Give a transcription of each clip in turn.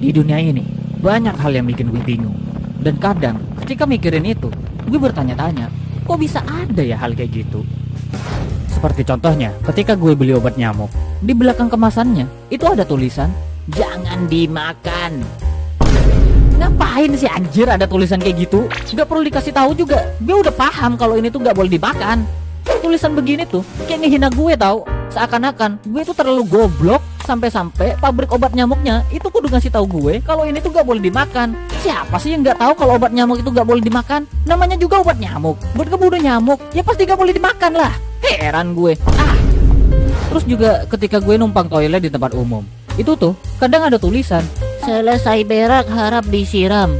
Di dunia ini banyak hal yang bikin gue bingung. Dan kadang ketika mikirin itu, gue bertanya-tanya, kok bisa ada ya hal kayak gitu? Seperti contohnya, ketika gue beli obat nyamuk, di belakang kemasannya itu ada tulisan, jangan dimakan. Ngapain sih anjir ada tulisan kayak gitu? Gak perlu dikasih tahu juga. Gue udah paham kalau ini tuh gak boleh dimakan. Tulisan begini tuh kayak ngehina gue tau. Seakan-akan gue tuh terlalu goblok sampai-sampai pabrik obat nyamuknya itu kudu ngasih tahu gue kalau ini tuh gak boleh dimakan. Siapa sih yang gak tahu kalau obat nyamuk itu gak boleh dimakan? Namanya juga obat nyamuk. Buat kebunuh nyamuk, ya pasti gak boleh dimakan lah. Heran gue. Terus juga ketika gue numpang toilet di tempat umum, itu tuh kadang ada tulisan, selesai berak harap disiram.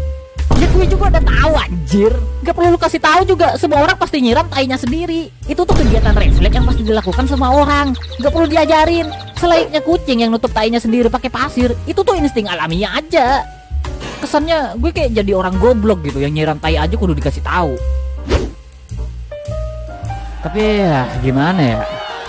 Ya gue juga udah tahu anjir. Gak perlu lu kasih tahu juga. Semua orang pasti nyiram tainya sendiri. Itu tuh kegiatan refleks yang pasti dilakukan sama orang. Gak perlu diajarin. Selayaknya kucing yang nutup tainya sendiri pakai pasir. Itu tuh insting alamiah aja. Kesannya gue kayak jadi orang goblok gitu, yang nyiram tai aja kudu dikasih tahu. Tapi ya gimana ya,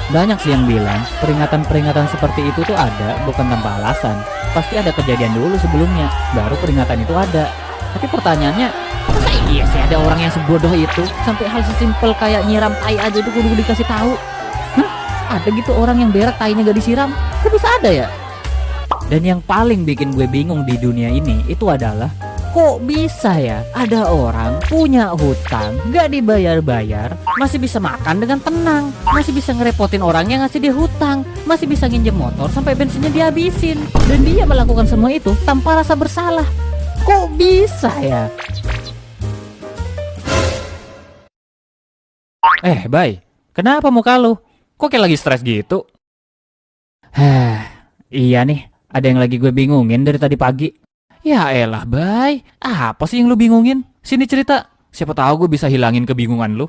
banyak sih yang bilang peringatan-peringatan seperti itu tuh ada bukan tanpa alasan. Pasti ada kejadian dulu sebelumnya, baru peringatan itu ada. Tapi pertanyaannya, masa iya sih ada orang yang sebodoh itu sampai hal sesimpel kayak nyiram tai aja itu kudu dikasih tahu? Hah? Ada gitu orang yang berak tainya gak disiram? Kok bisa ada ya? Dan yang paling bikin gue bingung di dunia ini itu adalah, kok bisa ya ada orang punya hutang gak dibayar-bayar masih bisa makan dengan tenang, masih bisa ngerepotin orang yang ngasih dia hutang, masih bisa nginjem motor sampai bensinnya dihabisin, dan dia melakukan semua itu tanpa rasa bersalah. Kok bisa ya? Bay, kenapa muka lu? Kok kayak lagi stres gitu? Iya nih, ada yang lagi gue bingungin dari tadi pagi. Ya elah, Bay. Apa sih yang lu bingungin? Sini cerita. Siapa tahu gue bisa hilangin kebingungan lu.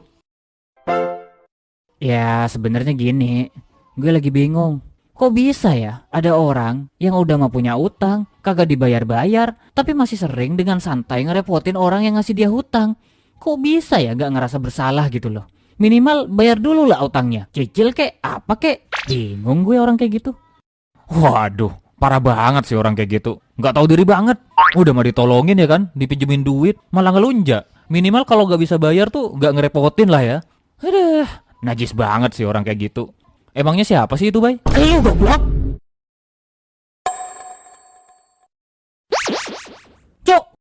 Ya, sebenarnya gini. Gue lagi bingung. Kok bisa ya ada orang yang udah mau punya utang, kagak dibayar-bayar, tapi masih sering dengan santai ngerepotin orang yang ngasih dia hutang. Kok bisa ya gak ngerasa bersalah gitu loh? Minimal bayar dulu lah utangnya. Cicil kek, apa kek? Bingung gue orang kayak gitu. Waduh, parah banget sih orang kayak gitu. Gak tahu diri banget. Udah mau ditolongin ya kan, dipinjemin duit, malah ngelunjak. Minimal kalau gak bisa bayar tuh gak ngerepotin lah ya. Aduh, najis banget sih orang kayak gitu. Emangnya siapa sih itu, Bay? Lu goblok.